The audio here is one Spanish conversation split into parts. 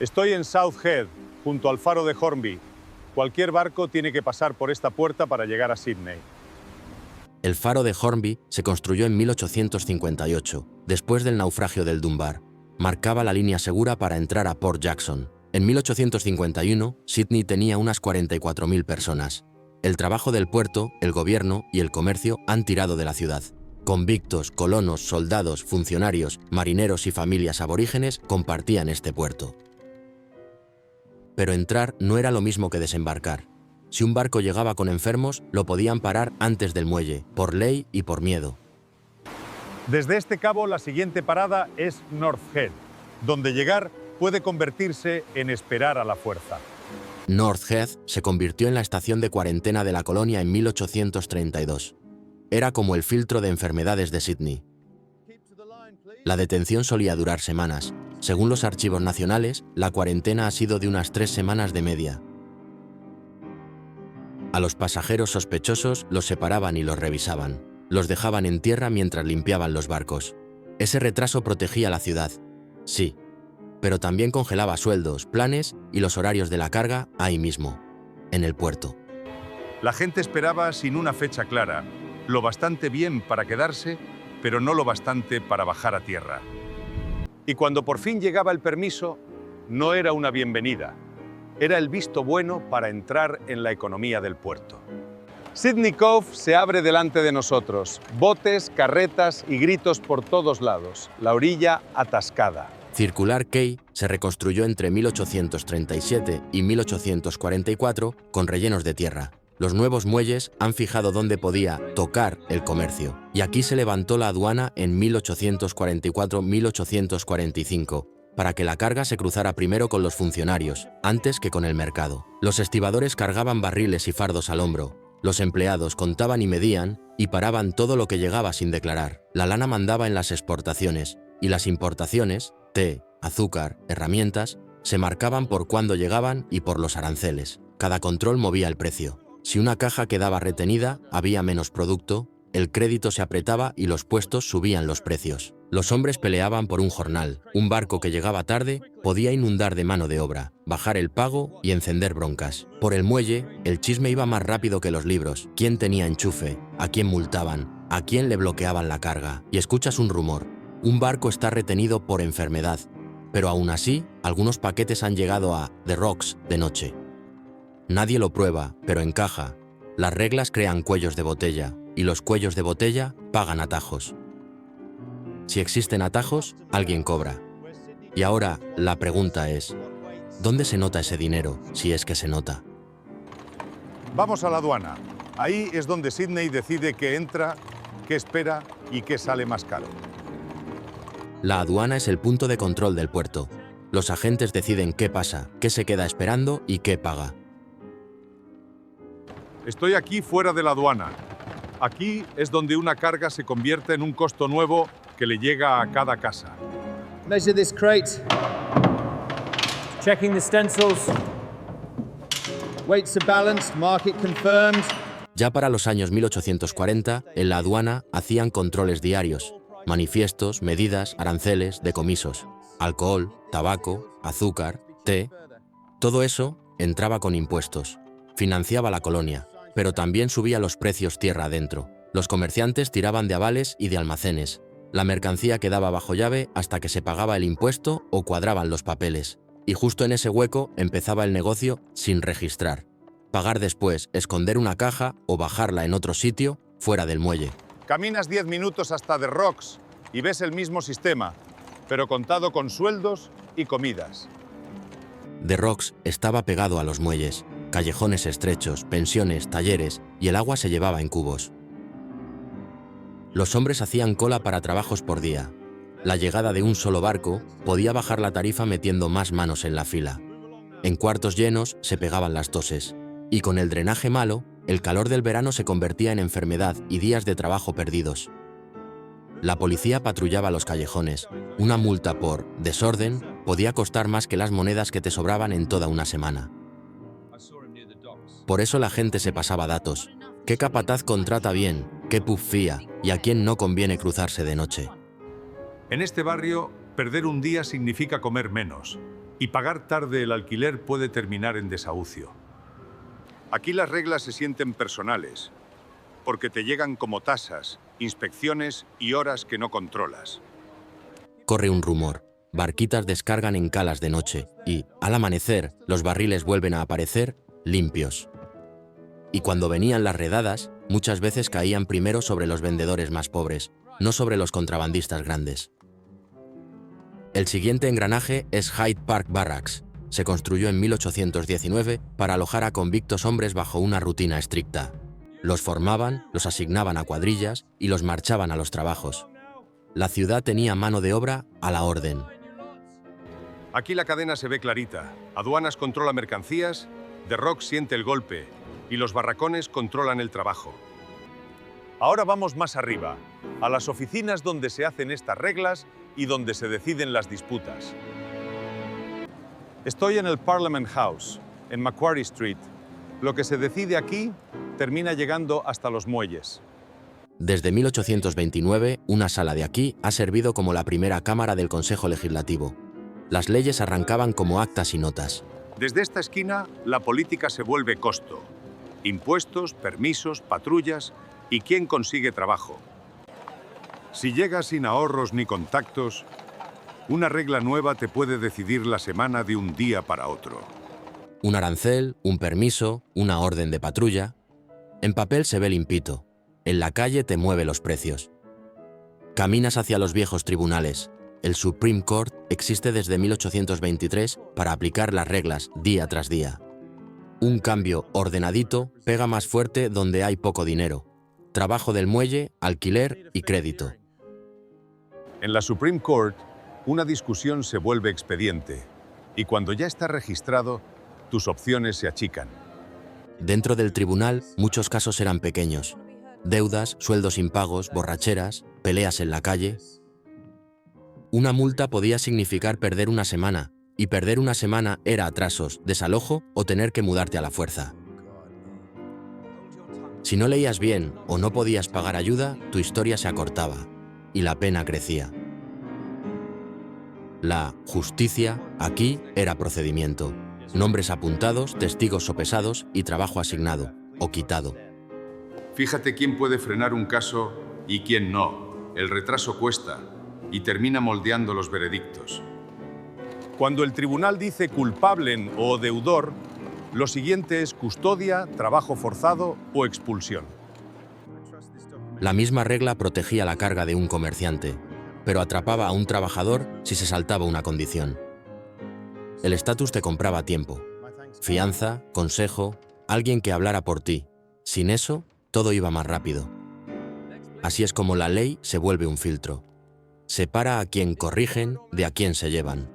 Estoy en South Head, junto al faro de Hornby. Cualquier barco tiene que pasar por esta puerta para llegar a Sydney. El faro de Hornby se construyó en 1858, después del naufragio del Dunbar. Marcaba la línea segura para entrar a Port Jackson. En 1851, Sydney tenía unas 44.000 personas. El trabajo del puerto, el gobierno y el comercio han tirado de la ciudad. Convictos, colonos, soldados, funcionarios, marineros y familias aborígenes compartían este puerto. Pero entrar no era lo mismo que desembarcar. Si un barco llegaba con enfermos, lo podían parar antes del muelle, por ley y por miedo. Desde este cabo, la siguiente parada es North Head, donde llegar puede convertirse en esperar a la fuerza. North Head se convirtió en la estación de cuarentena de la colonia en 1832. Era como el filtro de enfermedades de Sydney. La detención solía durar semanas. Según los archivos nacionales, la cuarentena ha sido de unas 3 semanas de media. A los pasajeros sospechosos los separaban y los revisaban. Los dejaban en tierra mientras limpiaban los barcos. Ese retraso protegía la ciudad, sí, pero también congelaba sueldos, planes y los horarios de la carga ahí mismo, en el puerto. La gente esperaba sin una fecha clara, lo bastante bien para quedarse, pero no lo bastante para bajar a tierra. Y cuando por fin llegaba el permiso, no era una bienvenida, era el visto bueno para entrar en la economía del puerto. Sydney Cove se abre delante de nosotros, botes, carretas y gritos por todos lados, la orilla atascada. Circular Quay se reconstruyó entre 1837 y 1844 con rellenos de tierra. Los nuevos muelles han fijado dónde podía tocar el comercio. Y aquí se levantó la aduana en 1844-1845, para que la carga se cruzara primero con los funcionarios, antes que con el mercado. Los estibadores cargaban barriles y fardos al hombro. Los empleados contaban y medían y paraban todo lo que llegaba sin declarar. La lana mandaba en las exportaciones y las importaciones, té, azúcar, herramientas, se marcaban por cuándo llegaban y por los aranceles. Cada control movía el precio. Si una caja quedaba retenida, había menos producto, el crédito se apretaba y los puestos subían los precios. Los hombres peleaban por un jornal. Un barco que llegaba tarde podía inundar de mano de obra, bajar el pago y encender broncas. Por el muelle, el chisme iba más rápido que los libros. ¿Quién tenía enchufe? ¿A quién multaban? ¿A quién le bloqueaban la carga? Y escuchas un rumor. Un barco está retenido por enfermedad. Pero aún así, algunos paquetes han llegado a The Rocks de noche. Nadie lo prueba, pero encaja. Las reglas crean cuellos de botella, y los cuellos de botella pagan atajos. Si existen atajos, alguien cobra. Y ahora, la pregunta es, ¿dónde se nota ese dinero, si es que se nota? Vamos a la aduana. Ahí es donde Sydney decide qué entra, qué espera y qué sale más caro. La aduana es el punto de control del puerto. Los agentes deciden qué pasa, qué se queda esperando y qué paga. Estoy aquí fuera de la aduana. Aquí es donde una carga se convierte en un costo nuevo que le llega a cada casa. Measure this crate. Checking the stencils. Weights are balanced, market confirmed. Ya para los años 1840, en la aduana hacían controles diarios, manifiestos, medidas, aranceles, decomisos, alcohol, tabaco, azúcar, té. Todo eso entraba con impuestos, financiaba la colonia, pero también subía los precios tierra adentro. Los comerciantes tiraban de avales y de almacenes. La mercancía quedaba bajo llave hasta que se pagaba el impuesto o cuadraban los papeles. Y justo en ese hueco empezaba el negocio sin registrar. Pagar después, esconder una caja o bajarla en otro sitio, fuera del muelle. Caminas 10 minutos hasta The Rocks y ves el mismo sistema, pero contado con sueldos y comidas. The Rocks estaba pegado a los muelles, callejones estrechos, pensiones, talleres, y el agua se llevaba en cubos. Los hombres hacían cola para trabajos por día. La llegada de un solo barco podía bajar la tarifa metiendo más manos en la fila. En cuartos llenos se pegaban las toses, y con el drenaje malo, el calor del verano se convertía en enfermedad y días de trabajo perdidos. La policía patrullaba los callejones. Una multa por desorden podía costar más que las monedas que te sobraban en toda una semana. Por eso la gente se pasaba datos. ¿Qué capataz contrata bien? ¿Qué pub fía? ¿Y a quién no conviene cruzarse de noche? En este barrio, perder un día significa comer menos, Y pagar tarde el alquiler puede terminar en desahucio. Aquí las reglas se sienten personales, porque te llegan como tasas, inspecciones y horas que no controlas. Corre un rumor. Barquitas descargan en calas de noche y, al amanecer, los barriles vuelven a aparecer limpios. Y cuando venían las redadas, muchas veces caían primero sobre los vendedores más pobres, no sobre los contrabandistas grandes. El siguiente engranaje es Hyde Park Barracks. Se construyó en 1819 para alojar a convictos hombres bajo una rutina estricta. Los formaban, los asignaban a cuadrillas y los marchaban a los trabajos. La ciudad tenía mano de obra a la orden. Aquí la cadena se ve clarita. Aduanas controla mercancías, The Rock siente el golpe y los barracones controlan el trabajo. Ahora vamos más arriba, a las oficinas donde se hacen estas reglas y donde se deciden las disputas. Estoy en el Parliament House, en Macquarie Street. Lo que se decide aquí termina llegando hasta los muelles. Desde 1829, una sala de aquí ha servido como la primera cámara del Consejo Legislativo. Las leyes arrancaban como actas y notas. Desde esta esquina, la política se vuelve costo. Impuestos, permisos, patrullas y quién consigue trabajo. Si llegas sin ahorros ni contactos, una regla nueva te puede decidir la semana de un día para otro. Un arancel, un permiso, una orden de patrulla. En papel se ve limpito. En la calle te mueve los precios. Caminas hacia los viejos tribunales. El Supreme Court existe desde 1823 para aplicar las reglas día tras día. Un cambio ordenadito pega más fuerte donde hay poco dinero. Trabajo del muelle, alquiler y crédito. En la Supreme Court, una discusión se vuelve expediente y cuando ya está registrado, tus opciones se achican. Dentro del tribunal, muchos casos eran pequeños. Deudas, sueldos impagos, borracheras, peleas en la calle. Una multa podía significar perder una semana, y perder una semana era atrasos, desalojo o tener que mudarte a la fuerza. Si no leías bien o no podías pagar ayuda, tu historia se acortaba, y la pena crecía. La justicia, aquí, era procedimiento. Nombres apuntados, testigos sopesados y trabajo asignado, o quitado. Fíjate quién puede frenar un caso y quién no. El retraso cuesta y termina moldeando los veredictos. Cuando el tribunal dice culpable o deudor, lo siguiente es custodia, trabajo forzado o expulsión. La misma regla protegía la carga de un comerciante, pero atrapaba a un trabajador si se saltaba una condición. El estatus te compraba tiempo. Fianza, consejo, alguien que hablara por ti. Sin eso, todo iba más rápido. Así es como la ley se vuelve un filtro. Separa a quien corrigen de a quien se llevan.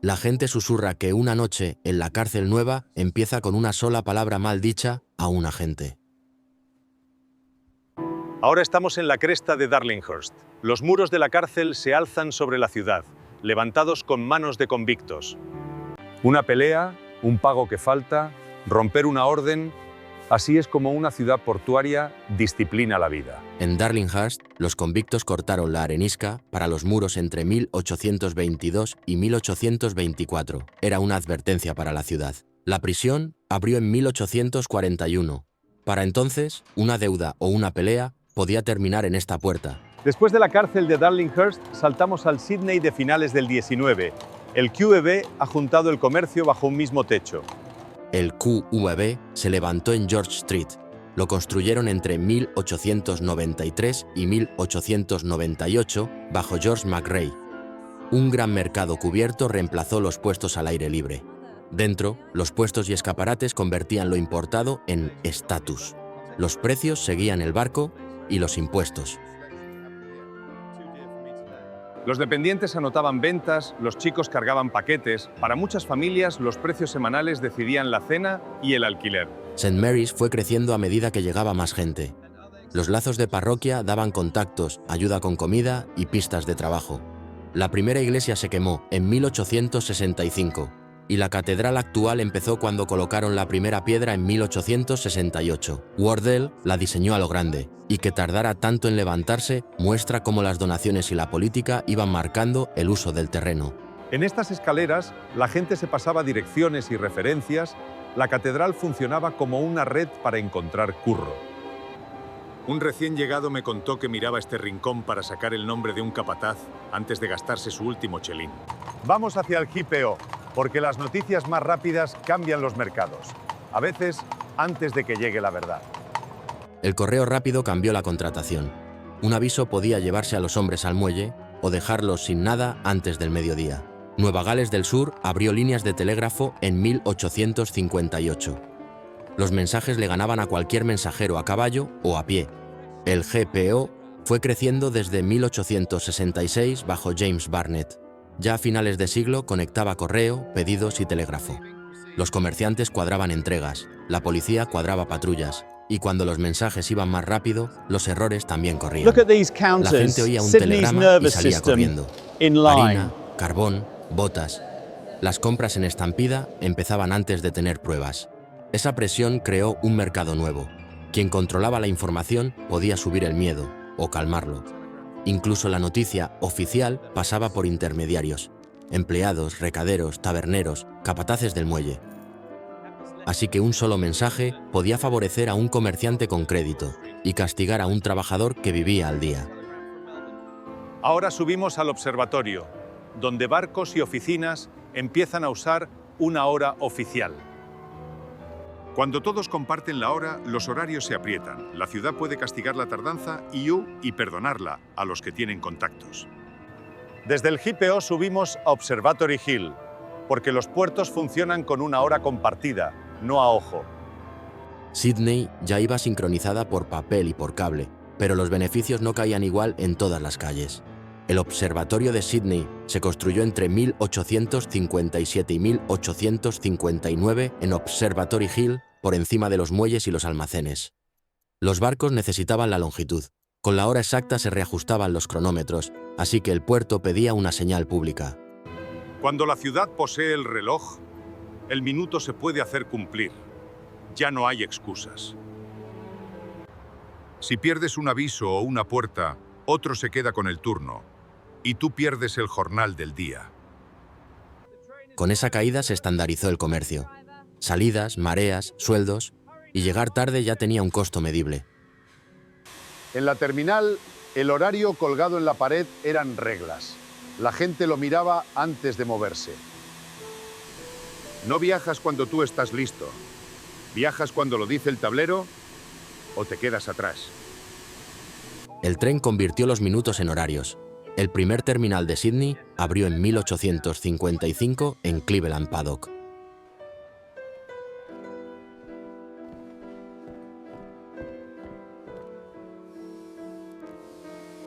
La gente susurra que una noche en la cárcel nueva empieza con una sola palabra mal dicha a un agente. Ahora estamos en la cresta de Darlinghurst. Los muros de la cárcel se alzan sobre la ciudad, levantados con manos de convictos. Una pelea, un pago que falta, romper una orden. Así es como una ciudad portuaria disciplina la vida. En Darlinghurst, los convictos cortaron la arenisca para los muros entre 1822 y 1824. Era una advertencia para la ciudad. La prisión abrió en 1841. Para entonces, una deuda o una pelea podía terminar en esta puerta. Después de la cárcel de Darlinghurst, saltamos al Sydney de finales del 19. El QEB ha juntado el comercio bajo un mismo techo. El QVB se levantó en George Street. Lo construyeron entre 1893 y 1898 bajo George McRae. Un gran mercado cubierto reemplazó los puestos al aire libre. Dentro, los puestos y escaparates convertían lo importado en estatus. Los precios seguían el barco y los impuestos. Los dependientes anotaban ventas, los chicos cargaban paquetes. Para muchas familias, los precios semanales decidían la cena y el alquiler. St. Mary's fue creciendo a medida que llegaba más gente. Los lazos de parroquia daban contactos, ayuda con comida y pistas de trabajo. La primera iglesia se quemó en 1865 y la catedral actual empezó cuando colocaron la primera piedra en 1868. Wardell la diseñó a lo grande, y que tardara tanto en levantarse muestra cómo las donaciones y la política iban marcando el uso del terreno. En estas escaleras, la gente se pasaba direcciones y referencias. La catedral funcionaba como una red para encontrar curro. Un recién llegado me contó que miraba este rincón para sacar el nombre de un capataz antes de gastarse su último chelín. Vamos hacia el GPO, porque las noticias más rápidas cambian los mercados. A veces, antes de que llegue la verdad. El correo rápido cambió la contratación. Un aviso podía llevarse a los hombres al muelle o dejarlos sin nada antes del mediodía. Nueva Gales del Sur abrió líneas de telégrafo en 1858. Los mensajes le ganaban a cualquier mensajero a caballo o a pie. El GPO fue creciendo desde 1866 bajo James Barnett. Ya a finales de siglo conectaba correo, pedidos y telégrafo. Los comerciantes cuadraban entregas, la policía cuadraba patrullas, y cuando los mensajes iban más rápido, los errores también corrían. Look at these La counters. gente oía un Sydney's telegrama y nervous salía system corriendo. in line. Harina, carbón, botas. Las compras en estampida empezaban antes de tener pruebas. Esa presión creó un mercado nuevo. Quien controlaba la información podía subir el miedo o calmarlo. Incluso la noticia oficial pasaba por intermediarios. Empleados, recaderos, taberneros, capataces del muelle. Así que un solo mensaje podía favorecer a un comerciante con crédito y castigar a un trabajador que vivía al día. Ahora subimos al observatorio, donde barcos y oficinas empiezan a usar una hora oficial. Cuando todos comparten la hora, los horarios se aprietan. La ciudad puede castigar la tardanza y perdonarla a los que tienen contactos. Desde el GPO subimos a Observatory Hill, porque los puertos funcionan con una hora compartida, no a ojo. Sydney ya iba sincronizada por papel y por cable, pero los beneficios no caían igual en todas las calles. El Observatorio de Sydney se construyó entre 1857 y 1859 en Observatory Hill, por encima de los muelles y los almacenes. Los barcos necesitaban la longitud. Con la hora exacta se reajustaban los cronómetros, así que el puerto pedía una señal pública. Cuando la ciudad posee el reloj, el minuto se puede hacer cumplir. Ya no hay excusas. Si pierdes un aviso o una puerta, otro se queda con el turno, y tú pierdes el jornal del día. Con esa caída se estandarizó el comercio. Salidas, mareas, sueldos, y llegar tarde ya tenía un costo medible. En la terminal, el horario colgado en la pared eran reglas. La gente lo miraba antes de moverse. No viajas cuando tú estás listo. Viajas cuando lo dice el tablero o te quedas atrás. El tren convirtió los minutos en horarios. El primer terminal de Sydney abrió en 1855 en Cleveland Paddock.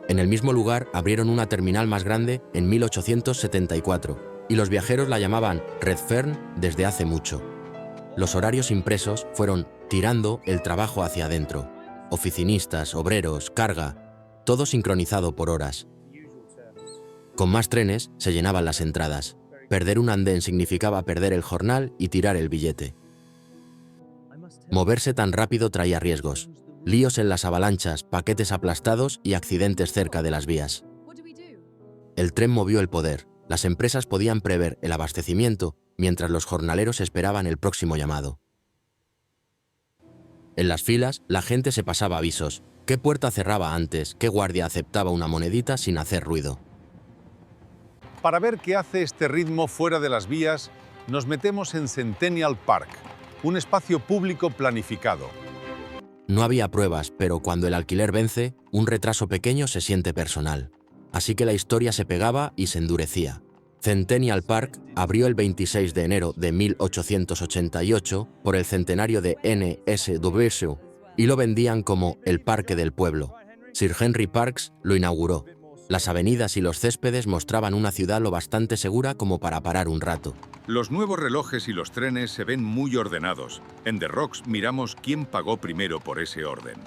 En el mismo lugar abrieron una terminal más grande en 1874 y los viajeros la llamaban Redfern desde hace mucho. Los horarios impresos fueron tirando el trabajo hacia adentro. Oficinistas, obreros, carga, todo sincronizado por horas. Con más trenes se llenaban las entradas. Perder un andén significaba perder el jornal y tirar el billete. Moverse tan rápido traía riesgos. Líos en las avalanchas, paquetes aplastados y accidentes cerca de las vías. El tren movió el poder. Las empresas podían prever el abastecimiento mientras los jornaleros esperaban el próximo llamado. En las filas, la gente se pasaba avisos. ¿Qué puerta cerraba antes? ¿Qué guardia aceptaba una monedita sin hacer ruido? Para ver qué hace este ritmo fuera de las vías, nos metemos en Centennial Park, un espacio público planificado. No había pruebas, pero cuando el alquiler vence, un retraso pequeño se siente personal. Así que la historia se pegaba y se endurecía. Centennial Park abrió el 26 de enero de 1888 por el centenario de NSW y lo vendían como el Parque del Pueblo. Sir Henry Parkes lo inauguró. Las avenidas y los céspedes mostraban una ciudad lo bastante segura como para parar un rato. Los nuevos relojes y los trenes se ven muy ordenados. En The Rocks miramos quién pagó primero por ese orden.